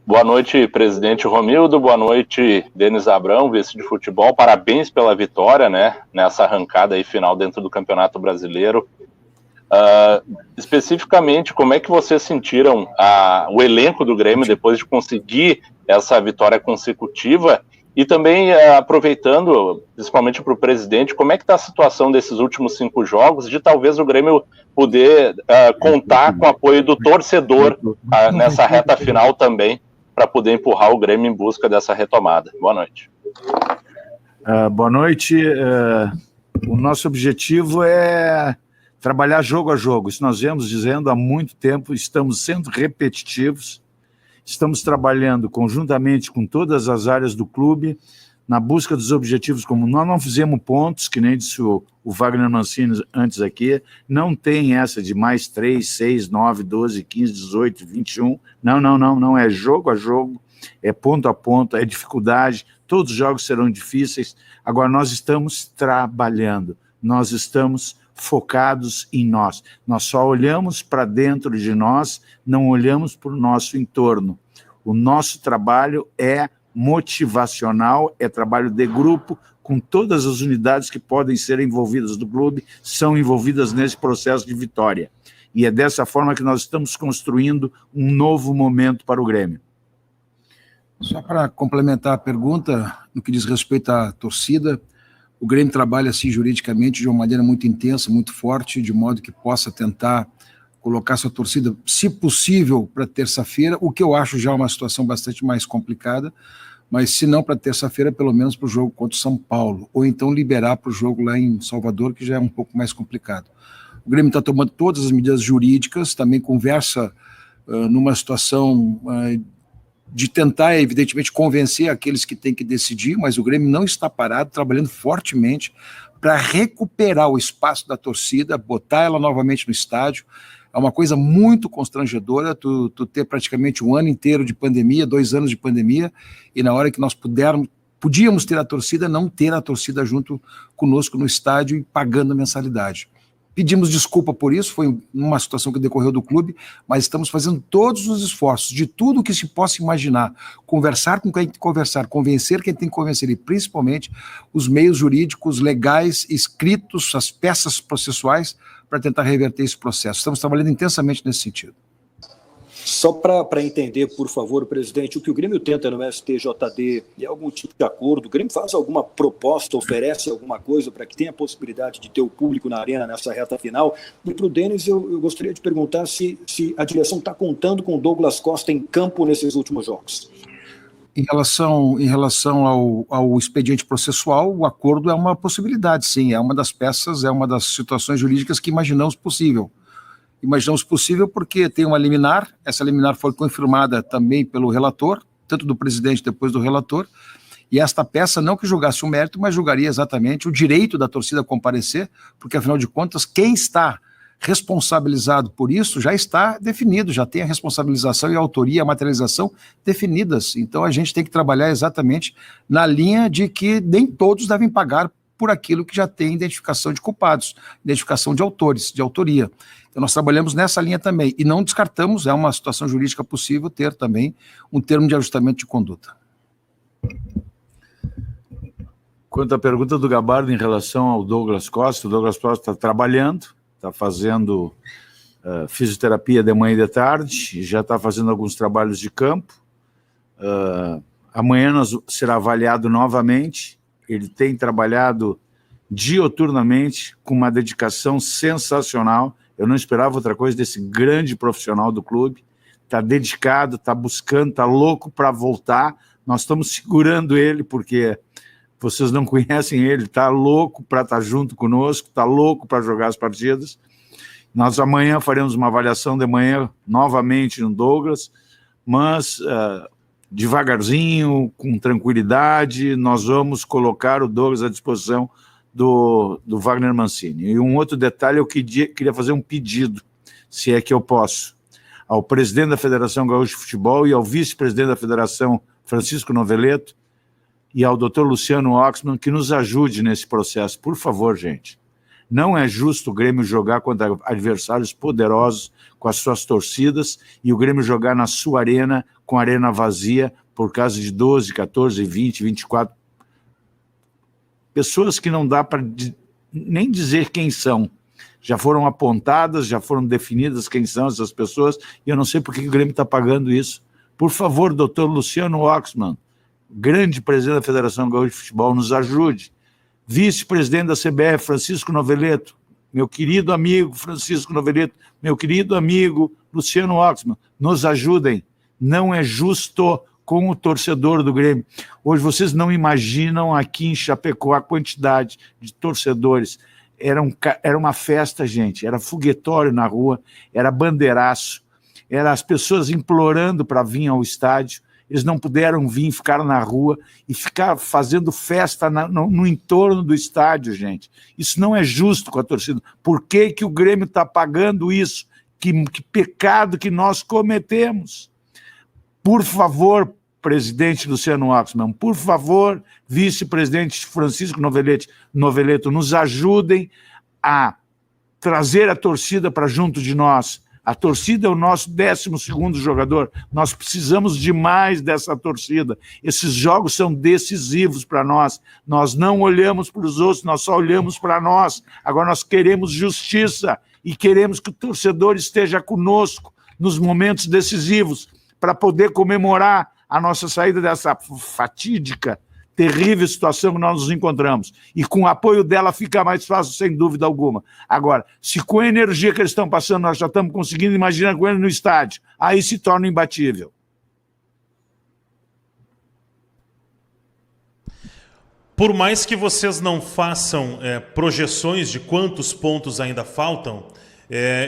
Boa noite, presidente Romildo. Boa noite, Denis Abrão, vice de futebol. Parabéns pela vitória, né? Nessa arrancada aí final dentro do Campeonato Brasileiro. Especificamente, como é que vocês sentiram o elenco do Grêmio depois de conseguir essa vitória consecutiva? E também, aproveitando, principalmente para o presidente, como é que está a situação desses últimos 5 jogos, de talvez o Grêmio poder contar com o apoio do torcedor nessa reta final também, para poder empurrar o Grêmio em busca dessa retomada. Boa noite. Boa noite. O nosso objetivo é trabalhar jogo a jogo. Isso nós viemos dizendo há muito tempo, estamos sendo repetitivos, estamos trabalhando conjuntamente com todas as áreas do clube na busca dos objetivos comuns. Nós não fizemos pontos, que nem disse o Wagner Mancini antes aqui, não tem essa de mais 3, 6, 9, 12, 15, 18, 21, não, é jogo a jogo, é ponto a ponto, é dificuldade, todos os jogos serão difíceis. Agora nós estamos trabalhando, nós estamos focados em nós só olhamos para dentro de nós, não olhamos para o nosso entorno. O nosso trabalho é motivacional, é trabalho de grupo, com todas as unidades que podem ser envolvidas do clube, são envolvidas nesse processo de vitória. E é dessa forma que nós estamos construindo um novo momento para o Grêmio. Só para complementar a pergunta, no que diz respeito à torcida, o Grêmio trabalha assim juridicamente de uma maneira muito intensa, muito forte, de modo que possa tentar colocar sua torcida, se possível, para terça-feira, o que eu acho já uma situação bastante mais complicada, mas se não para terça-feira, pelo menos para o jogo contra o São Paulo, ou então liberar para o jogo lá em Salvador, que já é um pouco mais complicado. O Grêmio está tomando todas as medidas jurídicas, também conversa numa situação de tentar, evidentemente, convencer aqueles que têm que decidir, mas o Grêmio não está parado, trabalhando fortemente para recuperar o espaço da torcida, botar ela novamente no estádio. É uma coisa muito constrangedora tu ter praticamente um ano inteiro de pandemia, 2 anos de pandemia, e na hora que nós podíamos ter a torcida, não ter a torcida junto conosco no estádio e pagando a mensalidade. Pedimos desculpa por isso, foi uma situação que decorreu do clube, mas estamos fazendo todos os esforços, de tudo que se possa imaginar, conversar com quem tem que conversar, convencer quem tem que convencer, e principalmente os meios jurídicos, legais, escritos, as peças processuais, para tentar reverter esse processo. Estamos trabalhando intensamente nesse sentido. Só para entender, por favor, presidente, o que o Grêmio tenta no STJD é algum tipo de acordo? O Grêmio faz alguma proposta, oferece alguma coisa para que tenha a possibilidade de ter o público na arena nessa reta final? E para o Denis, eu gostaria de perguntar se a direção está contando com o Douglas Costa em campo nesses últimos jogos. Em relação ao expediente processual, o acordo é uma possibilidade, sim, é uma das peças, é uma das situações jurídicas que imaginamos possível. Imaginamos possível porque tem uma liminar, essa liminar foi confirmada também pelo relator, tanto do presidente depois do relator, e esta peça não que julgasse o mérito, mas julgaria exatamente o direito da torcida a comparecer, porque afinal de contas, quem está responsabilizado por isso já está definido, já tem a responsabilização e a autoria, a materialização definidas. Então a gente tem que trabalhar exatamente na linha de que nem todos devem pagar por aquilo que já tem identificação de culpados, identificação de autores, de autoria. Então nós trabalhamos nessa linha também, e não descartamos, é uma situação jurídica possível, ter também um termo de ajustamento de conduta. Quanto à pergunta do Gabardo em relação ao Douglas Costa, o Douglas Costa está trabalhando, está fazendo fisioterapia de manhã e de tarde, já está fazendo alguns trabalhos de campo. Amanhã será avaliado novamente. Ele tem trabalhado dioturnamente com uma dedicação sensacional. Eu não esperava outra coisa desse grande profissional do clube. Está dedicado, está buscando, está louco para voltar. Nós estamos segurando ele porque vocês não conhecem ele, está louco para estar junto conosco, está louco para jogar as partidas. Nós amanhã faremos uma avaliação de manhã novamente no Douglas, mas devagarzinho, com tranquilidade, nós vamos colocar o Douglas à disposição do Wagner Mancini. E um outro detalhe, eu queria fazer um pedido, se é que eu posso, ao presidente da Federação Gaúcha de Futebol e ao vice-presidente da Federação, Francisco Noveleto, e ao Dr. Luciano Oxman, que nos ajude nesse processo. Por favor, gente. Não é justo o Grêmio jogar contra adversários poderosos com as suas torcidas e o Grêmio jogar na sua arena com a arena vazia por causa de 12, 14, 20, 24 pessoas que não dá para nem dizer quem são. Já foram apontadas, já foram definidas quem são essas pessoas, e eu não sei por que o Grêmio está pagando isso. Por favor, doutor Luciano Oxman, grande presidente da Federação Gaúcha de Futebol, nos ajude. Vice-presidente da CBF, Francisco Noveleto, meu querido amigo Francisco Noveleto, meu querido amigo Luciano Oxman, nos ajudem. Não é justo com o torcedor do Grêmio. Hoje vocês não imaginam aqui em Chapecó a quantidade de torcedores. Era uma festa, gente, era foguetório na rua, era bandeiraço, era as pessoas implorando para vir ao estádio, eles não puderam vir, ficaram na rua e ficar fazendo festa no entorno do estádio, gente. Isso não é justo com a torcida. Por que o Grêmio está pagando isso? Que pecado que nós cometemos. Por favor, presidente Luciano Oxman, por favor, vice-presidente Francisco Noveleto, nos ajudem a trazer a torcida para junto de nós. A torcida é o nosso 12º jogador. Nós precisamos demais dessa torcida. Esses jogos são decisivos para nós. Nós não olhamos para os outros, nós só olhamos para nós. Agora nós queremos justiça e queremos que o torcedor esteja conosco nos momentos decisivos para poder comemorar a nossa saída dessa fatídica, terrível situação que nós nos encontramos. E com o apoio dela fica mais fácil, sem dúvida alguma. Agora, se com a energia que eles estão passando nós já estamos conseguindo, imagina com ele no estádio, aí se torna imbatível. Por mais que vocês não façam projeções de quantos pontos ainda faltam,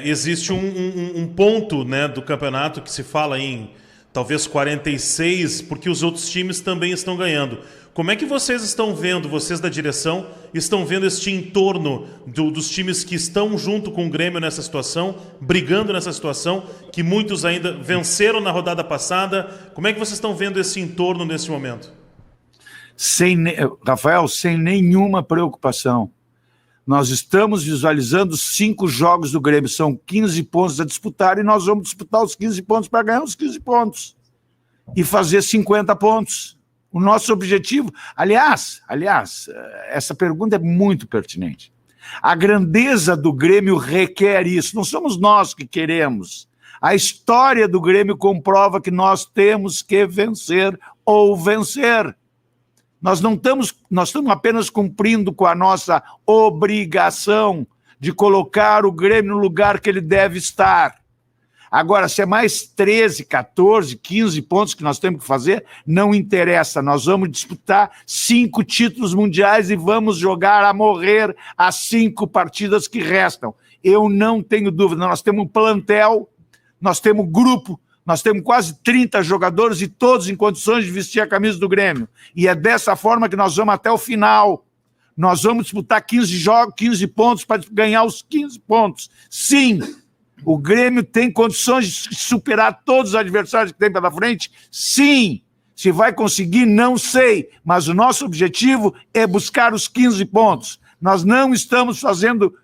existe um ponto, né, do campeonato que se fala em talvez 46, porque os outros times também estão ganhando. Como é que vocês estão vendo, vocês da direção, estão vendo este entorno dos times que estão junto com o Grêmio nessa situação, brigando nessa situação, que muitos ainda venceram na rodada passada? Como é que vocês estão vendo esse entorno nesse momento? Rafael, sem nenhuma preocupação. Nós estamos visualizando 5 jogos do Grêmio, são 15 pontos a disputar e nós vamos disputar os 15 pontos para ganhar os 15 pontos e fazer 50 pontos. O nosso objetivo... Aliás, essa pergunta é muito pertinente. A grandeza do Grêmio requer isso, não somos nós que queremos. A história do Grêmio comprova que nós temos que vencer ou vencer. Nós estamos apenas cumprindo com a nossa obrigação de colocar o Grêmio no lugar que ele deve estar. Agora, se é mais 13, 14, 15 pontos que nós temos que fazer, não interessa. Nós vamos disputar 5 títulos mundiais e vamos jogar a morrer as 5 partidas que restam. Eu não tenho dúvida. Nós temos um plantel, nós temos um grupo, nós temos quase 30 jogadores e todos em condições de vestir a camisa do Grêmio. E é dessa forma que nós vamos até o final. Nós vamos disputar 15 pontos para ganhar os 15 pontos. Sim, o Grêmio tem condições de superar todos os adversários que tem pela frente? Sim. Se vai conseguir, não sei. Mas o nosso objetivo é buscar os 15 pontos. Nós não estamos fazendo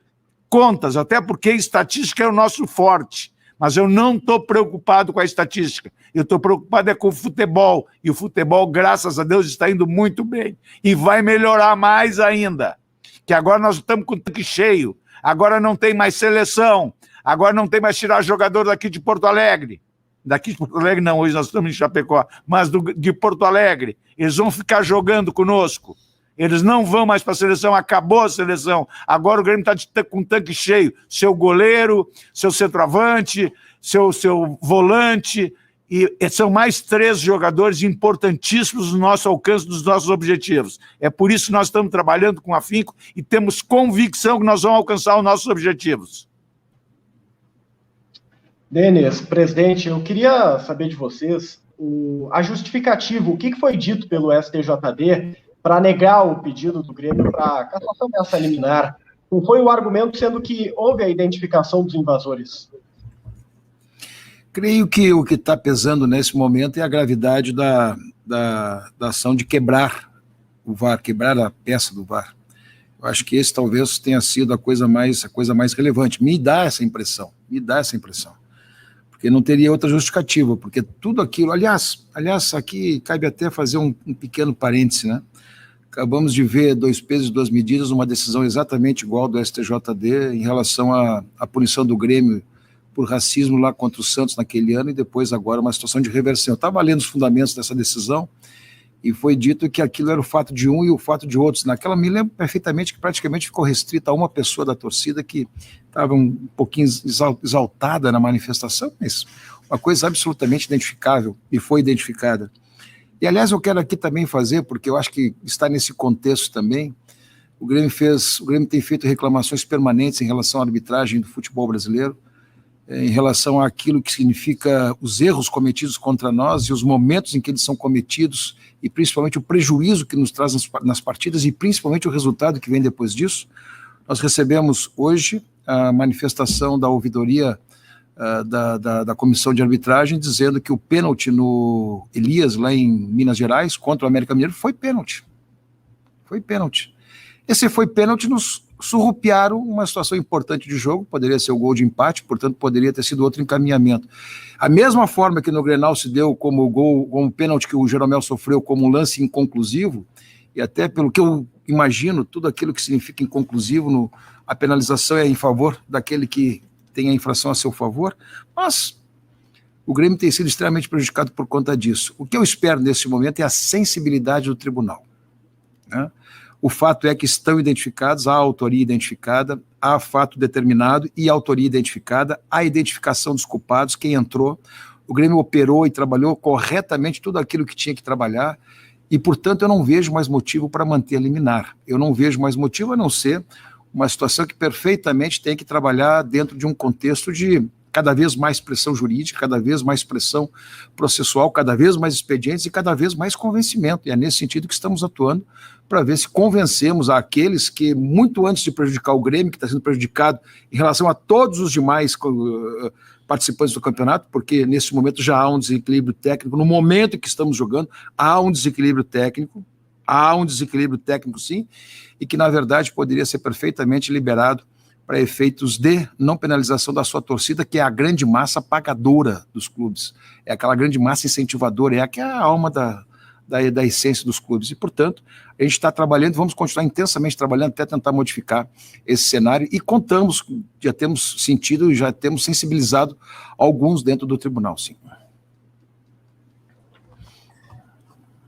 contas, até porque estatística é o nosso forte. Mas eu não estou preocupado com a estatística. Eu estou preocupado com o futebol. E o futebol, graças a Deus, está indo muito bem. E vai melhorar mais ainda. Que agora nós estamos com o tanque cheio. Agora não tem mais seleção. Agora não tem mais tirar jogador daqui de Porto Alegre. Daqui de Porto Alegre não, hoje nós estamos em Chapecó. Mas de Porto Alegre. Eles vão ficar jogando conosco. Eles não vão mais para a seleção, acabou a seleção. Agora o Grêmio está com um tanque cheio. Seu goleiro, seu centroavante, seu volante. E são mais 3 jogadores importantíssimos no nosso alcance dos nossos objetivos. É por isso que nós estamos trabalhando com afinco e temos convicção que nós vamos alcançar os nossos objetivos. Denis, presidente, eu queria saber de vocês a justificativa, o que foi dito pelo STJD para negar o pedido do Grêmio para cassação dessa liminar. Não foi o argumento sendo que houve a identificação dos invasores? Creio que o que está pesando nesse momento é a gravidade da ação de quebrar o VAR, quebrar a peça do VAR. Eu acho que esse talvez tenha sido a coisa mais relevante. Me dá essa impressão. Porque porque não teria outra justificativa, porque tudo aquilo, aliás, aqui cabe até fazer um pequeno parêntese, né? Acabamos de ver 2 pesos e 2 medidas, uma decisão exatamente igual do STJD em relação à punição do Grêmio por racismo lá contra o Santos naquele ano, e depois agora uma situação de reversão. Eu estava lendo os fundamentos dessa decisão e foi dito que aquilo era o fato de um e o fato de outros. Naquela me lembro perfeitamente que praticamente ficou restrita a uma pessoa da torcida que estava um pouquinho exaltada na manifestação, mas uma coisa absolutamente identificável, e foi identificada. E, aliás, eu quero aqui também fazer, porque eu acho que está nesse contexto também, o Grêmio tem feito reclamações permanentes em relação à arbitragem do futebol brasileiro, em relação àquilo que significa os erros cometidos contra nós e os momentos em que eles são cometidos, e principalmente o prejuízo que nos traz nas partidas, e principalmente o resultado que vem depois disso. Nós recebemos hoje a manifestação da ouvidoria da comissão de arbitragem, dizendo que o pênalti no Elias, lá em Minas Gerais, contra o América Mineiro, foi pênalti. Foi pênalti. Esse foi pênalti, nos surrupiaram uma situação importante de jogo, poderia ser o gol de empate, portanto poderia ter sido outro encaminhamento. A mesma forma que no Grenal se deu como gol, como pênalti que o Jeromel sofreu como um lance inconclusivo, e até pelo que eu imagino, tudo aquilo que significa inconclusivo, a penalização é em favor daquele que tem a infração a seu favor, mas o Grêmio tem sido extremamente prejudicado por conta disso. O que eu espero nesse momento é a sensibilidade do tribunal, né? O fato é que estão identificados, há autoria identificada, há fato determinado e autoria identificada, há identificação dos culpados, quem entrou, o Grêmio operou e trabalhou corretamente tudo aquilo que tinha que trabalhar, e, portanto, eu não vejo mais motivo para manter a liminar. Eu não vejo mais motivo a não ser uma situação que perfeitamente tem que trabalhar dentro de um contexto de cada vez mais pressão jurídica, cada vez mais pressão processual, cada vez mais expedientes e cada vez mais convencimento. E é nesse sentido que estamos atuando, para ver se convencemos aqueles que, muito antes de prejudicar o Grêmio, que está sendo prejudicado em relação a todos os demais participantes do campeonato, porque nesse momento já há um desequilíbrio técnico, no momento em que estamos jogando, há um desequilíbrio técnico sim, e que na verdade poderia ser perfeitamente liberado para efeitos de não penalização da sua torcida, que é a grande massa pagadora dos clubes, é aquela grande massa incentivadora, é a alma da essência dos clubes, e portanto a gente está trabalhando, vamos continuar intensamente trabalhando até tentar modificar esse cenário, e contamos, já temos sentido e já temos sensibilizado alguns dentro do tribunal, sim.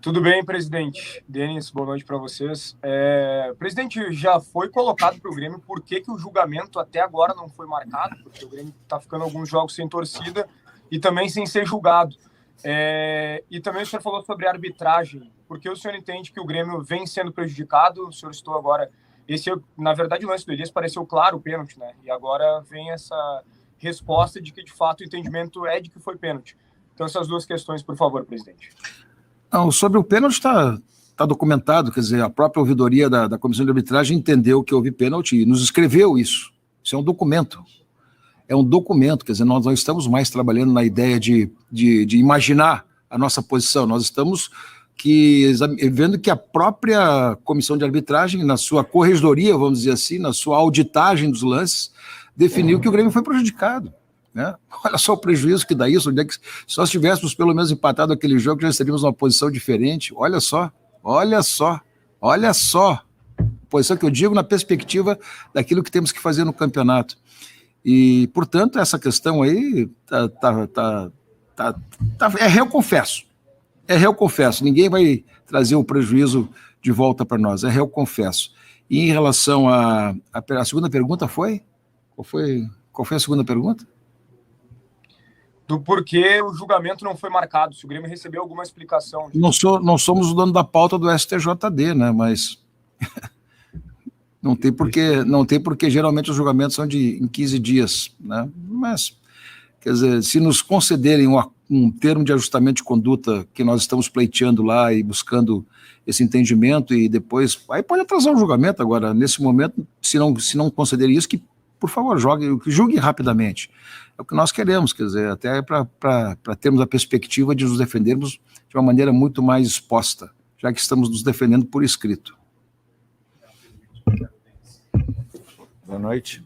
Tudo bem, presidente. Denis, boa noite para vocês. Presidente, já foi colocado para o Grêmio por que o julgamento até agora não foi marcado, porque o Grêmio está ficando alguns jogos sem torcida e também sem ser julgado. E também o senhor falou sobre arbitragem, porque o senhor entende que o Grêmio vem sendo prejudicado, o senhor citou agora, na verdade o lance do Elias pareceu claro o pênalti, né? E agora vem essa resposta de que de fato o entendimento é de que foi pênalti. Então essas duas questões, por favor, presidente. Não, sobre o pênalti está documentado, quer dizer, a própria ouvidoria da comissão de arbitragem entendeu que houve pênalti e nos escreveu isso. Isso é um documento. É um documento, quer dizer, nós não estamos mais trabalhando na ideia de imaginar a nossa posição, nós estamos vendo que a própria comissão de arbitragem, na sua corregedoria, vamos dizer assim, na sua auditagem dos lances, definiu que o Grêmio foi prejudicado. Né? Olha só o prejuízo que dá isso, onde é que, se nós tivéssemos pelo menos empatado aquele jogo, já estaríamos numa posição diferente. Olha só, posição que eu digo na perspectiva daquilo que temos que fazer no campeonato. E, portanto, essa questão aí é réu confesso, ninguém vai trazer o prejuízo de volta para nós, é réu confesso. E em relação a segunda pergunta qual foi a segunda pergunta? Do porquê o julgamento não foi marcado, se o Grêmio recebeu alguma explicação. Não somos o dono da pauta do STJD, né? Mas não tem porque geralmente os julgamentos são em 15 dias, né? Mas, quer dizer, se nos concederem um termo de ajustamento de conduta que nós estamos pleiteando lá e buscando esse entendimento, e depois, aí pode atrasar o julgamento. Agora, nesse momento, se não concederem isso, que por favor, julgue rapidamente. É o que nós queremos, quer dizer, até para termos a perspectiva de nos defendermos de uma maneira muito mais exposta, já que estamos nos defendendo por escrito. Boa noite.